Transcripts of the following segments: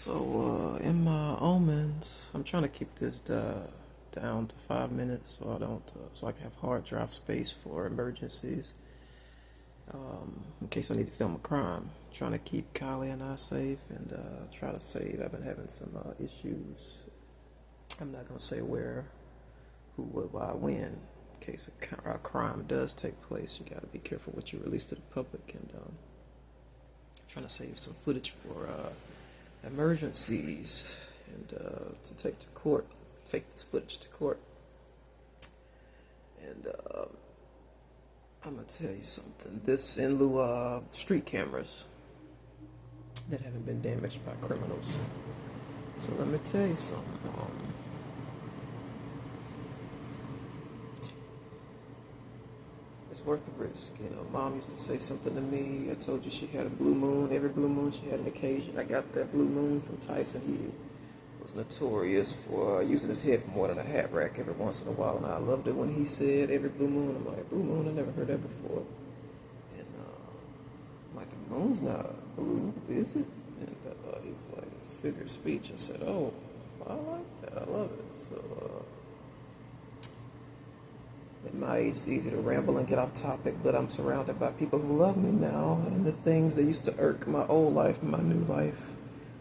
So, in my omens, I'm trying to keep this down to 5 minutes so I don't, so I can have hard drive space for emergencies. In case I need to film a crime. Trying to keep Kylie and I safe and try to save. I've been having some issues. I'm not gonna say where, who, what, why, when. In case a crime does take place, you gotta be careful what you release to the public. And trying to save some footage for emergencies and to take to court, take this footage to court. And I'm gonna tell you something. This in lieu of street cameras that haven't been damaged by criminals. So let me tell you something. It's worth the risk. You know, Mom used to say something to me. I told you she had a blue moon. Every blue moon she had an occasion. I got that blue moon from Tyson. He was notorious for using his head for more than a hat rack every once in a while. And I loved it when he said every blue moon. I'm like, blue moon? I never heard that before. And I'm like, the moon's not blue, is it? And he was like, it's a figure of speech. I said, oh, I like that. I love it. So, at my age, it's easy to ramble and get off topic, but I'm surrounded by people who love me now, and the things that used to irk my old life, my new life,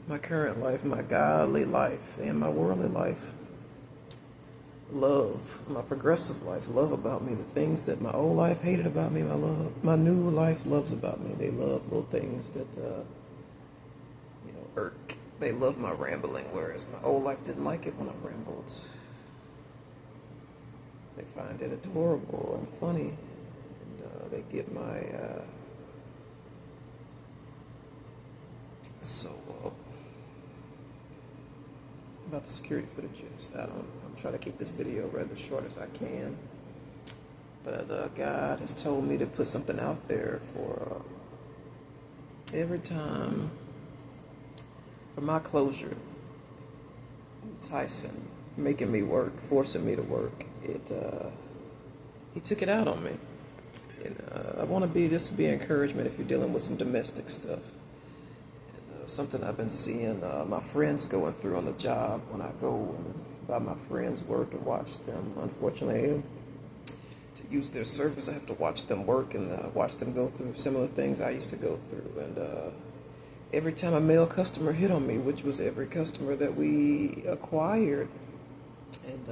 my current life, my godly life, and my worldly life. Love, my progressive life, love about me. The things that my old life hated about me, my new life loves about me. They love little things that, irk. They love my rambling, whereas my old life didn't like it when I rambled. They find it adorable and funny, and they get my, about the security footages. I'm trying to keep this video rather short as I can, but God has told me to put something out there for every time, for my closure. Tyson making me work, forcing me to work. He took it out on me. And I want this to be encouragement if you're dealing with some domestic stuff. And, something I've been seeing my friends going through on the job when I go and buy my friends work and watch them. Unfortunately, to use their service, I have to watch them work and watch them go through similar things I used to go through. And every time a male customer hit on me, which was every customer that we acquired, and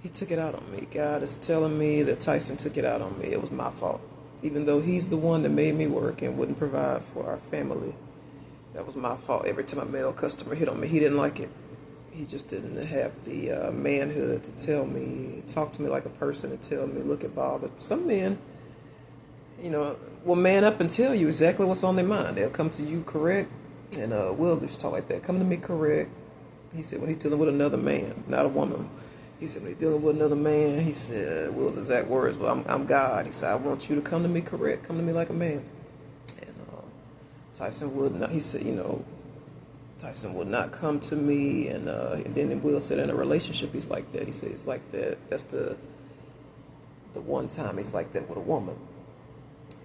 he took it out on me. God is telling me that Tyson took it out on me. It was my fault. Even though he's the one that made me work and wouldn't provide for our family, that was my fault. Every time a male customer hit on me, he didn't like it. He just didn't have the manhood to tell me, talk to me like a person, and tell me, look at Bob. Some men, will man up and tell you exactly what's on their mind. They'll come to you correct, and Will just talk like that. Come to me correct. He said when he's dealing with another man, not a woman. He said when he's dealing with another man, he said, Will's exact words, well, I'm God. He said, I want you to come to me correct. Come to me like a man. And Tyson would not, he said, Tyson would not come to me. And then Will said in a relationship, he's like that. He said it's like that. That's the one time he's like that with a woman.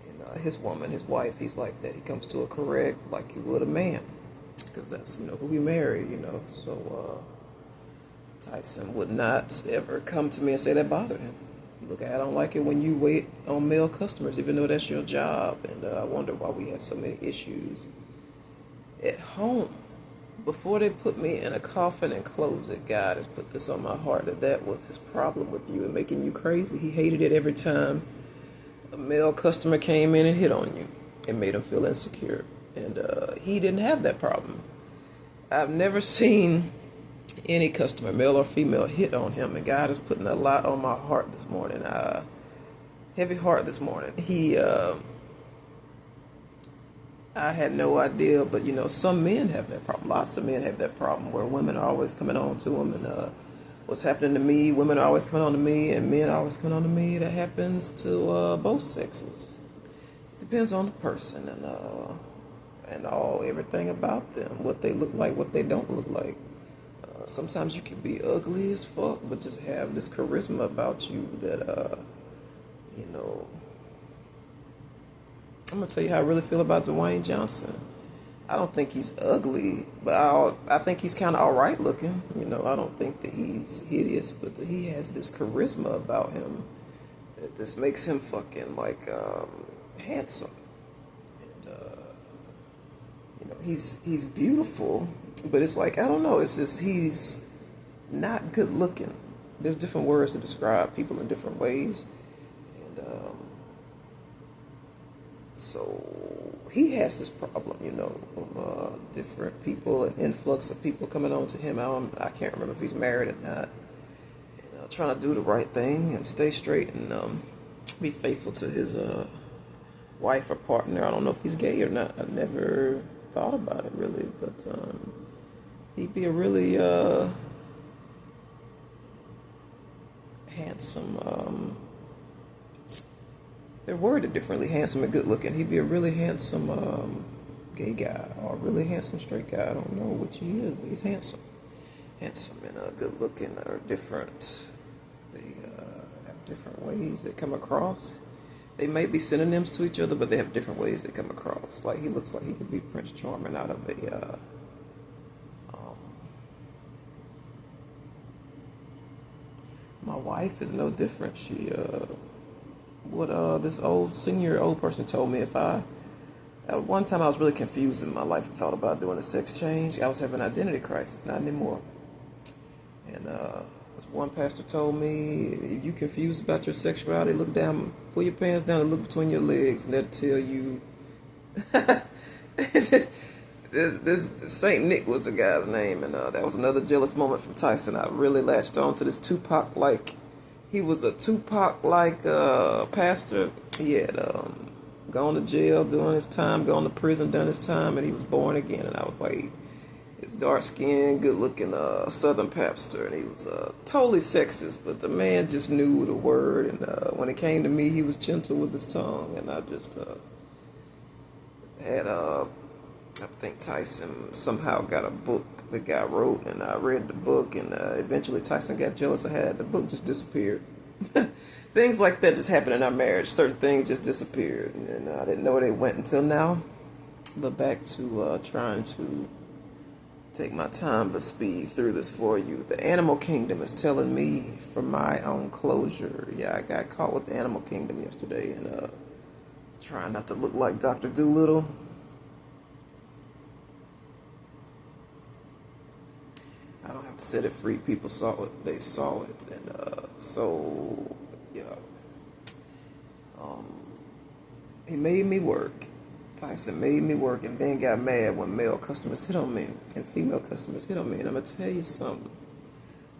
And his woman, his wife, he's like that. He comes to her correct like he would a man. Because that's, who we marry, So Tyson would not ever come to me and say that bothered him. Look, I don't like it when you wait on male customers, even though that's your job. And I wonder why we had so many issues at home. Before they put me in a coffin and close it, God has put this on my heart that was his problem with you and making you crazy. He hated it every time a male customer came in and hit on you. It made him feel insecure. And he didn't have that problem. I've never seen any customer, male or female, hit on him. And God is putting a lot on my heart this morning. Heavy heart this morning. I had no idea, but some men have that problem. Lots of men have that problem where women are always coming on to them. And what's happening to me, women are always coming on to me, and men are always coming on to me. That happens to both sexes. Depends on the person and everything about them, what they look like, what they don't look like. Sometimes you can be ugly as fuck, but just have this charisma about you that, I'm gonna tell you how I really feel about Dwayne Johnson. I don't think he's ugly, but I think he's kind of all right looking. You know, I don't think that he's hideous, but he has this charisma about him that just makes him fucking like handsome. And you know, he's beautiful, but it's like I don't know. It's just he's not good looking. There's different words to describe people in different ways, and so he has this problem, you know, of different people, an influx of people coming on to him. I can't remember if he's married or not. And, trying to do the right thing and stay straight and be faithful to his wife or partner. I don't know if he's gay or not. I've never thought about it really, but he'd be a really handsome. They're worded differently, handsome and good looking. He'd be a really handsome gay guy or a really handsome straight guy. I don't know which he is, but he's handsome. Handsome and good looking are different. They have different ways they come across. They may be synonyms to each other, but they have different ways they come across. Like he looks like he could be Prince Charming out of a my wife is no different. She what this old person told me, if I at one time I was really confused in my life and thought about doing a sex change. I was having an identity crisis, not anymore. And this one pastor told me, if you're confused about your sexuality, look down, pull your pants down and look between your legs, and that'll tell you. This Saint Nick was the guy's name, and that was another jealous moment from Tyson. I really latched on to this Tupac-like. He was a Tupac-like pastor. He had gone to jail, doing his time, gone to prison, done his time, and he was born again. And I was like, this dark-skinned, good-looking Southern pastor, and he was totally sexist, but the man just knew the word. And when it came to me, he was gentle with his tongue, and I just had I think Tyson somehow got a book the guy wrote, and I read the book, and eventually Tyson got jealous. The book just disappeared. Things like that just happened in our marriage. Certain things just disappeared, and I didn't know where they went until now. But back to trying to take my time to speed through this for you. The animal kingdom is telling me for my own closure. Yeah, I got caught with the animal kingdom yesterday, and trying not to look like Dr. Doolittle. I don't have to set it free. People saw it. They saw it. And so, yeah. He made me work. Tyson made me work and then got mad when male customers hit on me and female customers hit on me. And I'm going to tell you something.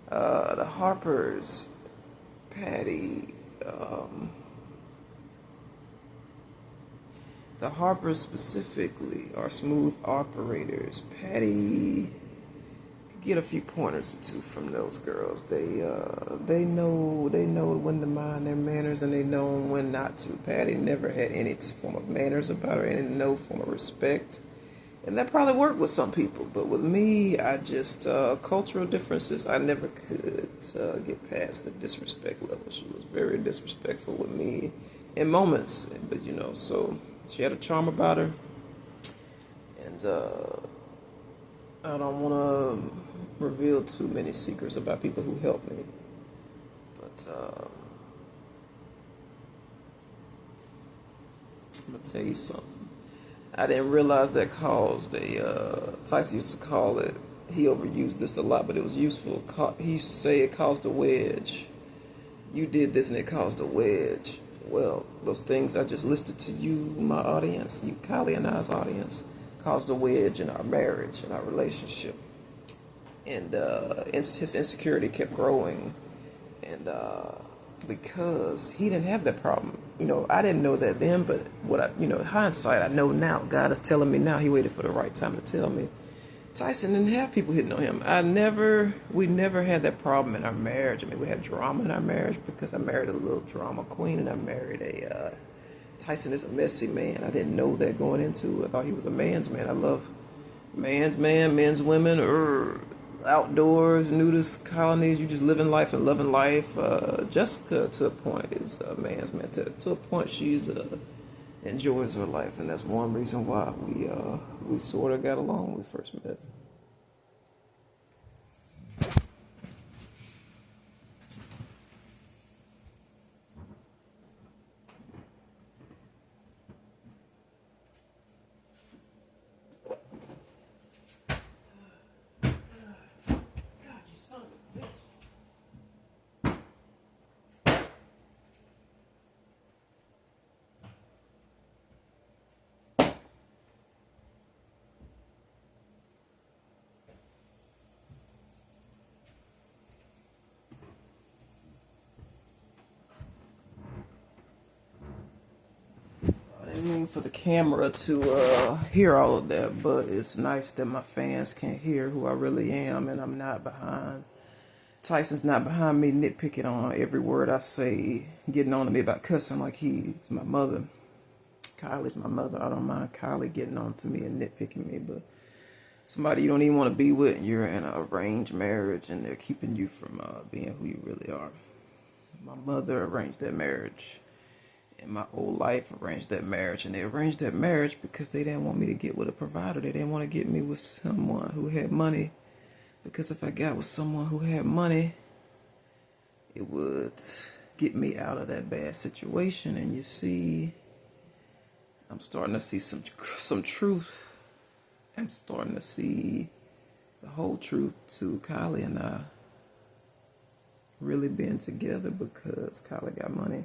The Harpers, Patty, the Harpers specifically are smooth operators. Patty get a few pointers or two from those girls. They know when to mind their manners, and they know when not to. Patty never had any form of manners about her, and no form of respect, and that probably worked with some people. But with me, I just cultural differences. I never could get past the disrespect level. She was very disrespectful with me in moments, but so she had a charm about her, and I don't want to reveal too many secrets about people who helped me, but I'm going to tell you something. I didn't realize that caused Tyson used to call it, he overused this a lot, but it was useful. He used to say it caused a wedge. You did this and it caused a wedge. Well, those things I just listed to you, my audience, you, Kylie and I's audience, caused a wedge in our marriage, in our relationship. And his insecurity kept growing. And because he didn't have that problem. I didn't know that then, but hindsight, I know now. God is telling me now. He waited for the right time to tell me. Tyson didn't have people hitting on him. We never had that problem in our marriage. I mean, we had drama in our marriage because I married a little drama queen, and I married Tyson is a messy man. I didn't know that going into it. I thought he was a man's man. I love man's man, men's women, outdoors, nudist colonies. You just living life and loving life. Jessica, to a point, is a man's man. To a point, she's enjoys her life, and that's one reason why we sort of got along when we first met. I didn't mean for the camera to hear all of that, but it's nice that my fans can hear who I really am, and I'm not behind. Tyson's not behind me nitpicking on every word I say, getting on to me about cussing like he's my mother. Kylie's my mother. I don't mind Kylie getting on to me and nitpicking me, but somebody you don't even want to be with, you're in an arranged marriage, and they're keeping you from being who you really are. My mother arranged that marriage. And my whole life arranged that marriage, and they arranged that marriage because they didn't want me to get with a provider. They didn't want to get me with someone who had money, because if I got with someone who had money, it would get me out of that bad situation. And you see, I'm starting to see some truth. I'm starting to see the whole truth to Kylie and I really being together because Kylie got money.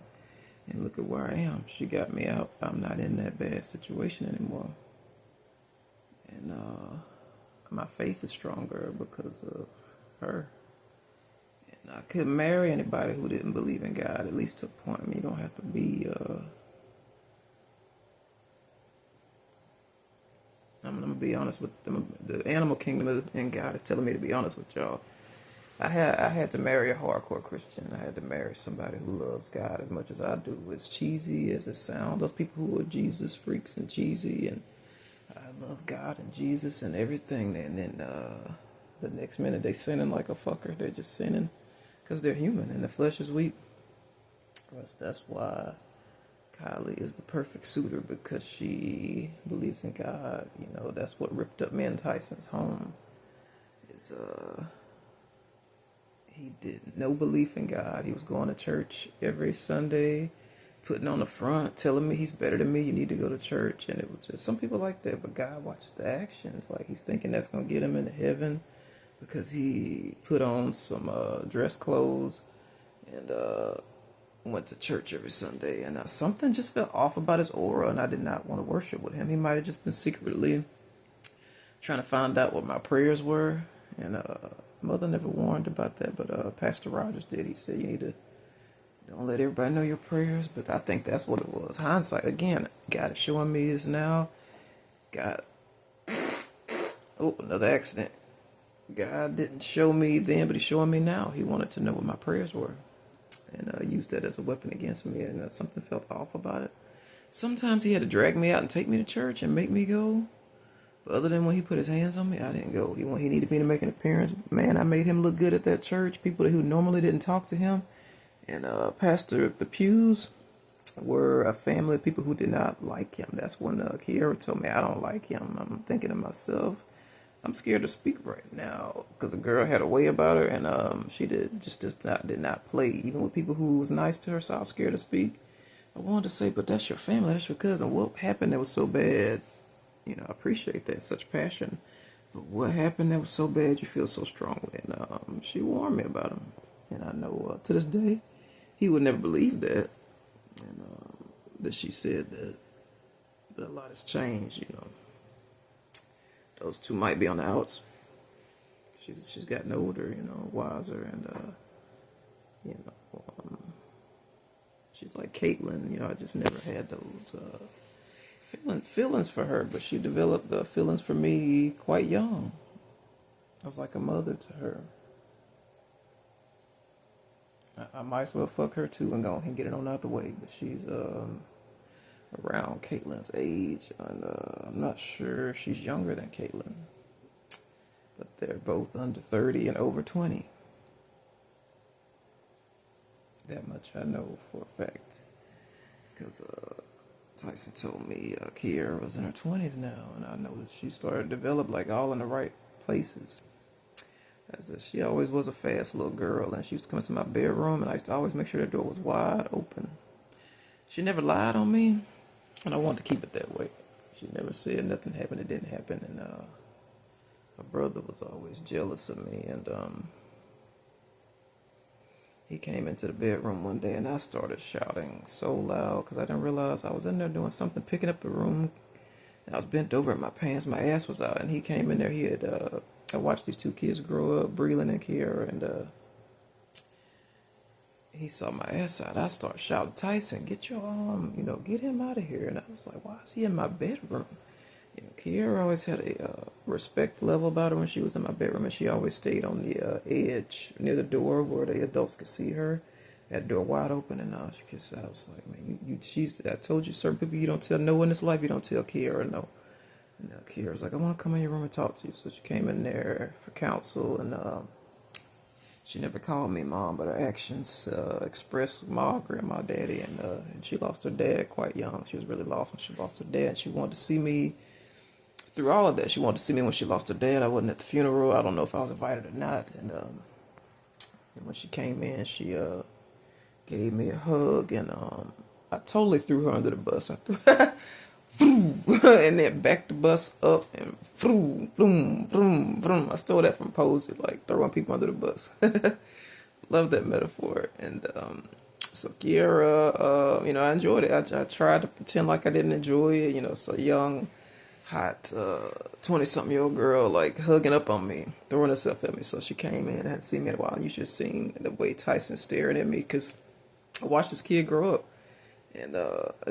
And look at where I am. She got me out. I'm not in that bad situation anymore. And my faith is stronger because of her. And I couldn't marry anybody who didn't believe in God, at least to a point. I mean, you don't have to be... I'm going to be honest with them. The animal kingdom in God is telling me to be honest with y'all. I had to marry a hardcore Christian. I had to marry somebody who loves God as much as I do. As cheesy as it sounds, those people who are Jesus freaks and cheesy, and I love God and Jesus and everything. And then the next minute they sinning like a fucker. They're just sinning because they're human and the flesh is weak. That's why Kylie is the perfect suitor, because she believes in God. You know, that's what ripped up me and Tyson's home. Is He did no belief in God. He was going to church every Sunday, putting on the front, telling me he's better than me, you need to go to church. And it was just some people like that, but God watches the actions. Like he's thinking that's going to get him into heaven because he put on some dress clothes and went to church every Sunday. And something just felt off about his aura, and I did not want to worship with him. He might have just been secretly trying to find out what my prayers were. And Mother never warned about that, but Pastor Rogers did. He said you need to don't let everybody know your prayers. But I think that's what it was. Hindsight, again, God is showing me this now. God, another accident. God didn't show me then, but he's showing me now. He wanted to know what my prayers were, and used that as a weapon against me. And something felt off about it. Sometimes he had to drag me out and take me to church and make me go. But other than when he put his hands on me, I didn't go. He needed me to make an appearance. Man, I made him look good at that church. People who normally didn't talk to him. And Pastor the pews were a family of people who did not like him. That's when Kiara told me I don't like him. I'm thinking to myself, I'm scared to speak right now because a girl had a way about her, and she did not play even with people who was nice to her. So I was scared to speak. I wanted to say, but that's your family, that's your cousin. What happened that was so bad? You know, I appreciate that, such passion. But what happened that was so bad you feel so strongly? And she warned me about him. And I know to this day, he would never believe that. And that she said that. But a lot has changed, you know. Those two might be on the outs. She's gotten older, you know, wiser, and, you know, she's like Caitlyn. You know, I just never had those... feelings for her, but she developed the feelings for me quite young. I was like a mother to her. I might as well fuck her too and go and get it on out the way, but she's around Caitlyn's age, and I'm not sure she's younger than Caitlyn, but they're both under 30 and over 20. That much I know for a fact, because Tyson told me Kiara was in her 20s now, and I noticed she started to develop like all in the right places. She always was a fast little girl, and she used to come into my bedroom, and I used to always make sure the door was wide open. She never lied on me, and I wanted to keep it that way. She never said nothing happened that didn't happen, and my brother was always jealous of me, and he came into the bedroom one day, and I started shouting so loud because I didn't realize I was in there doing something, picking up the room, and I was bent over in my pants, my ass was out, and he came in there. He had I watched these two kids grow up, Breland and Kiara, and he saw my ass out. I started shouting, Tyson, get your get him out of here. And I was like, why is he in my bedroom? Kiara always had a respect level about her when she was in my bedroom, and she always stayed on the edge near the door where the adults could see her. That door wide open, and I was like, man, I told you, certain people you don't tell no in this life, you don't tell Kiara no. And Kiara's like, I want to come in your room and talk to you. So she came in there for counsel, and she never called me mom, but her actions expressed my grandma, daddy, and she lost her dad quite young. She was really lost when she lost her dad, and she wanted to see me through all of that. She wanted to see me when she lost her dad. I wasn't at the funeral. I don't know if I was invited or not. And when she came in, she gave me a hug, and I totally threw her under the bus. I threw and then backed the bus up and vroom, vroom, vroom, vroom. I stole that from Posey, like throwing people under the bus. Love that metaphor. And so Kiara, I enjoyed it. I tried to pretend like I didn't enjoy it. So young, hot, 20-something-year-old girl like hugging up on me, throwing herself at me. So she came in and hadn't seen me in a while. And you should have seen the way Tyson staring at me, because I watched this kid grow up. And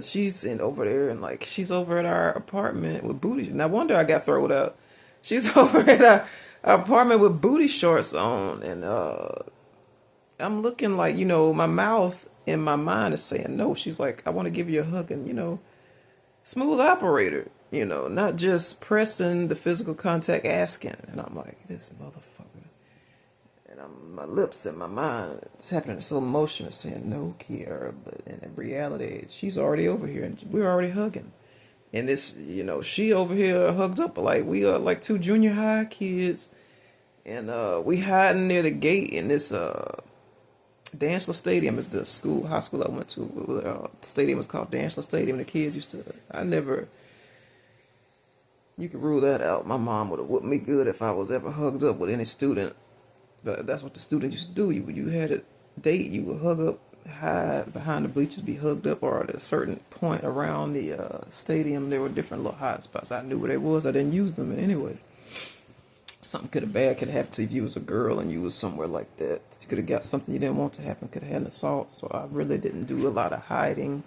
she's in over there, and like she's over at our apartment with booty. No wonder I got thrown out. She's over at our apartment with booty shorts on, and I'm looking like my mouth in my mind is saying no. She's like, I want to give you a hug, and smooth operator, not just pressing the physical contact, asking. And I'm like, this motherfucker. And my lips and my mind, it's happening in slow motion, is saying no, Kiara, but in reality, she's already over here, and we're already hugging. And this, she over here hugged up like we are like two junior high kids, and we hiding near the gate in this Dantzler Stadium is the high school I went to. The stadium was called Dantzler Stadium. The kids used to, you could rule that out. My mom would have whooped me good if I was ever hugged up with any student. But that's what the students used to do. You had a date, you would hug up, hide behind the bleachers, be hugged up, or at a certain point around the stadium, there were different little hot spots. I knew where they was. I didn't use them anyway. Something bad could happen to you if you was a girl and you was somewhere like that. You could have got something you didn't want to happen. Could have had an assault. So I really didn't do a lot of hiding.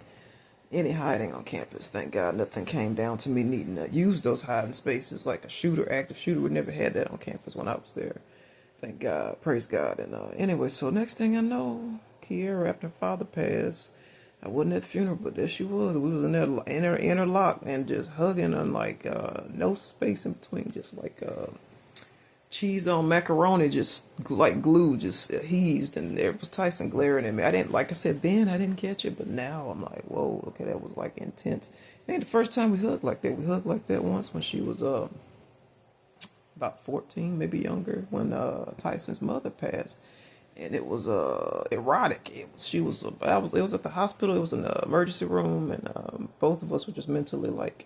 Any hiding on campus. Thank God nothing came down to me needing to use those hiding spaces like a shooter, active shooter. We never had that on campus when I was there. Thank God, praise God. And anyway, so next thing I know, Kiara, after her father passed, I wasn't at the funeral, but there she was. We was in there interlocked and just hugging, and like no space in between, just like cheese on macaroni, just like glue, just adhesed. And there was Tyson glaring at me. I didn't, like I said then, I didn't catch it, but now I'm like, whoa, okay, that was like intense. It ain't the first time we hugged like that. We hugged like that once when she was about 14, maybe younger, when Tyson's mother passed, and it was erotic. It was at the hospital. It was in the emergency room, and both of us were just mentally like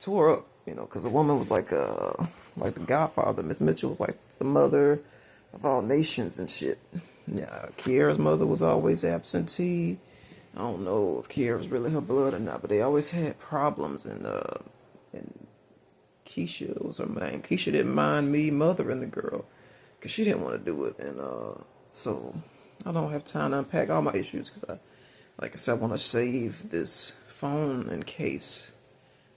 tore up, because the woman was like the Godfather. Miss Mitchell was like the mother of all nations and shit. Yeah, Kiara's mother was always absentee. I don't know if Kiara was really her blood or not, but they always had problems, and Keisha was her name. Keisha didn't mind me mothering the girl because she didn't want to do it. And so I don't have time to unpack all my issues because like I said, I want to save this phone in case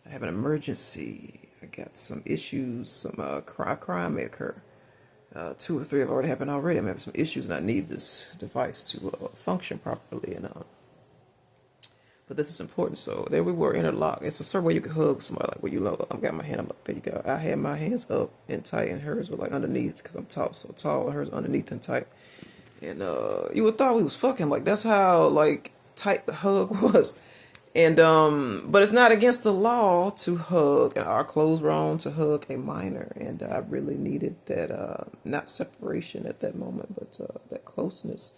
I have an emergency. I got some issues, some crime may occur. 2 or 3 have already happened already. I'm having some issues and I need this device to function properly. And but this is important. So there we were, interlocked. It's a certain way you can hug somebody, like where you love. I've got my hand. I'm like, there you go. I had my hands up and tight, and hers were like underneath because I'm tall, so tall. And hers underneath and tight. And you would thought we was fucking. Like that's how like tight the hug was. And but it's not against the law to hug, and our clothes were on to hug a minor, and I really needed that not separation at that moment, but that closeness.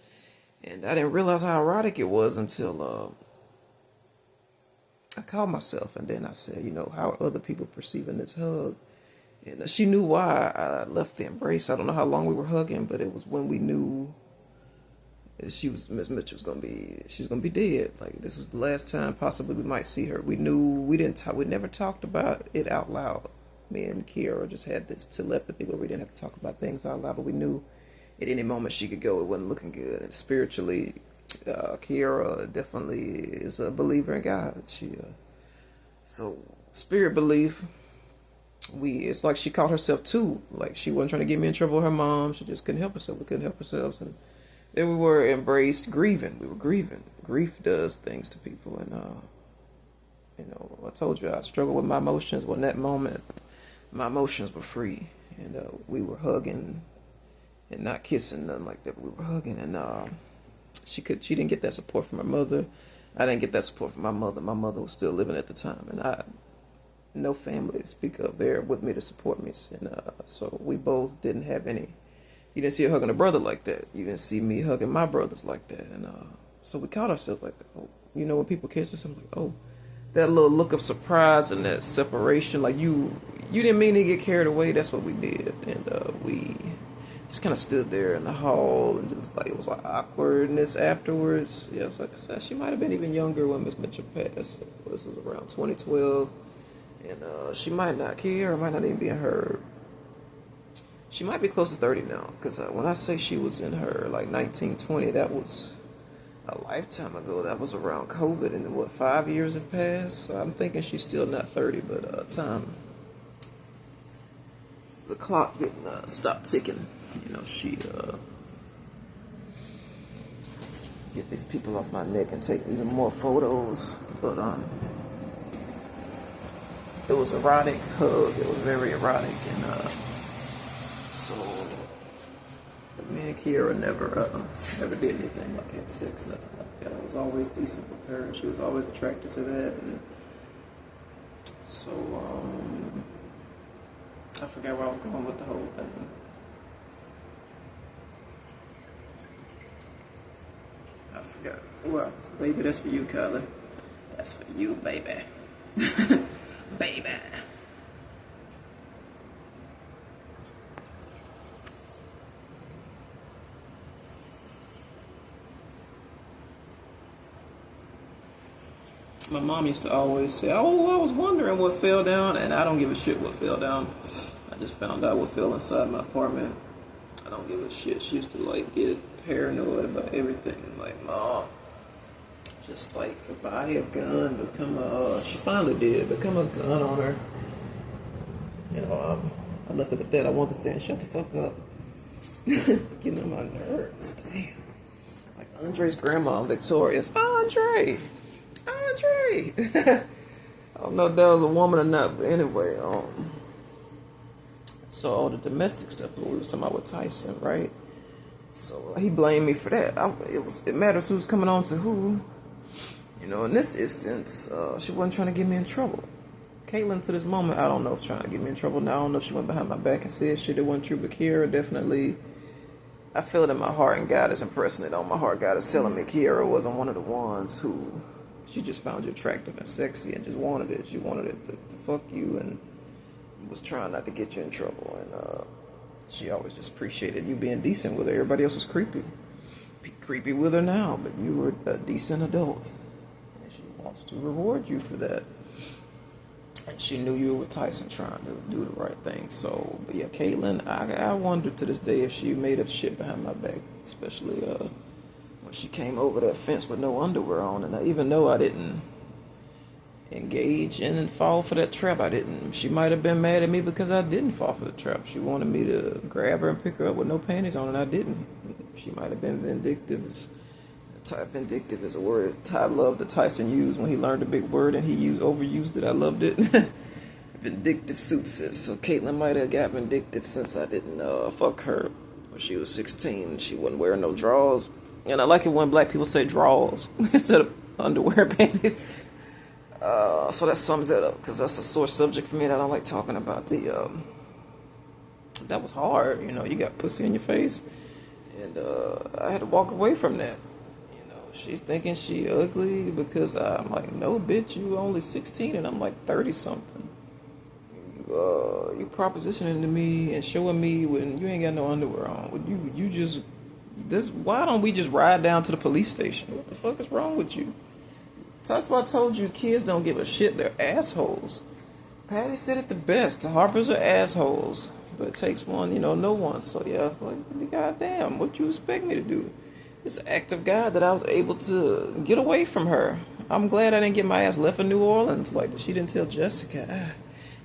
And I didn't realize how erotic it was until I called myself, and then I said, you know, how are other people perceiving this hug? And she knew why I left the embrace. I don't know how long we were hugging, but it was when we knew Miss Mitchell was gonna be, she was gonna be dead. Like, this was the last time possibly we might see her. We knew, we never talked about it out loud. Me and Kiara just had this telepathy where we didn't have to talk about things out loud, but we knew at any moment she could go. It wasn't looking good. And spiritually, Kiara definitely is a believer in God. So spirit belief. It's like she caught herself too. Like, she wasn't trying to get me in trouble with her mom. She just couldn't help herself. We couldn't help ourselves, and there we were, embraced, grieving. We were grieving. Grief does things to people, and you know, I told you I struggled with my emotions. Well, in that moment, my emotions were free, and we were hugging and not kissing, nothing like that. But we were hugging, and she didn't get that support from her mother. I didn't get that support from my mother. My mother was still living at the time, and no family to speak of there with me to support me, and so we both didn't have any. You didn't see her hugging a brother like that. You didn't see me hugging my brothers like that, and so we caught ourselves like, oh, you know, when people kiss us, I'm like, oh, that little look of surprise and that separation, like you didn't mean to get carried away. That's what we did, and we just kind of stood there in the hall, and just like, it was like awkwardness afterwards. Yes, like I said, she might have been even younger when Miss Mitchell passed. This was around 2012. And she might not care, or might not even be in her. She might be close to 30 now, because when I say she was in her like 19, 20, that was a lifetime ago. That was around COVID, and what, 5 years have passed. So I'm thinking she's still not 30, but the clock didn't stop ticking. You know, she get these people off my neck and take even more photos, but it was erotic hug. It was very erotic, and so me and Kiara never did anything like had sex, nothing like that. I was always decent with her, and she was always attracted to that. And so I forgot where I was going with the whole thing. I forgot. Well, baby, that's for you, Kylie. That's for you, baby. Baby. My mom used to always say, oh, I was wondering what fell down, and I don't give a shit what fell down. I just found out what fell inside my apartment. I don't give a shit. She used to like get paranoid about everything. Like, Mom, just like buy a gun, become she finally did become a gun on her. You know, I left it at that. I wanted to say, shut the fuck up. Getting on my nerves, damn. Like Andre's grandma, Victoria's. Andre. I don't know if that was a woman or not, but anyway, so all the domestic stuff we was talking about with Tyson, right? So he blamed me for that. It matters who's coming on to who. You know, in this instance, she wasn't trying to get me in trouble. Caitlin, to this moment, I don't know if trying to get me in trouble. Now, I don't know if she went behind my back and said shit that wasn't true, but Kiara definitely, I feel it in my heart, and God is impressing it on my heart. God is telling me Kiara wasn't one of the ones who, she just found you attractive and sexy and just wanted it. She wanted it to fuck you and was trying not to get you in trouble. And she always just appreciated you being decent with her. Everybody else was creepy. Be creepy with her now, but you were a decent adult. And she wants to reward you for that. And she knew you were with Tyson trying to do the right thing. So, but yeah, Caitlin, I wonder to this day if she made up shit behind my back, especially when she came over that fence with no underwear on. And even though I didn't engage in and fall for that trap, she might have been mad at me because I didn't fall for the trap. She wanted me to grab her and pick her up with no panties on, and I didn't. She might have been vindictive. Vindictive is a word I love that Tyson used when he learned a big word, and he overused it. I loved it. Vindictive suits it. So Caitlin might have got vindictive since I didn't fuck her when she was 16. She wasn't wearing no drawers. And I like it when black people say drawers instead of underwear panties. So that sums it up, because that's a sore subject for me that I don't like talking about. That was hard, you know. You got pussy in your face, and I had to walk away from that. You know, she's thinking she ugly because I'm like, no, bitch, you only 16, and I'm like 30 something. You propositioning to me and showing me when you ain't got no underwear on. Would you just this? Why don't we just ride down to the police station? What the fuck is wrong with you? So that's why I told you, kids don't give a shit. They're assholes. Patty said it the best. The Harpers are assholes. But it takes one, you know, no one. So yeah, it's like, goddamn, what you expect me to do? It's an act of God that I was able to get away from her. I'm glad I didn't get my ass left in New Orleans. Like, she didn't tell Jessica,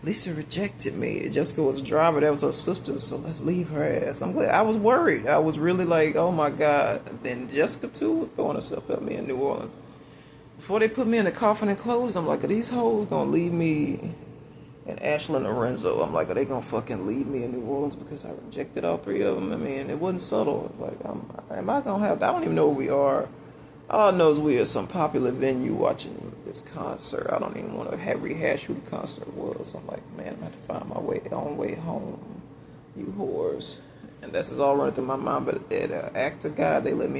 Lisa rejected me. Jessica was a driver. That was her sister. So let's leave her ass. I'm glad. I was worried. I was really like, oh my God. Then Jessica too was throwing herself at me in New Orleans. Before they put me in the coffin and closed, I'm like, are these hoes gonna leave me and Ashley and Lorenzo? I'm like, are they gonna fucking leave me in New Orleans because I rejected all three of them? I mean, it wasn't subtle. Like, am I gonna have, I don't even know where we are. All I know is we are at some popular venue watching this concert. I don't even want to rehash who the concert was. I'm like, man, I'm gonna have to find my way home, you whores. And this is all running through my mind, but at act of God, they let me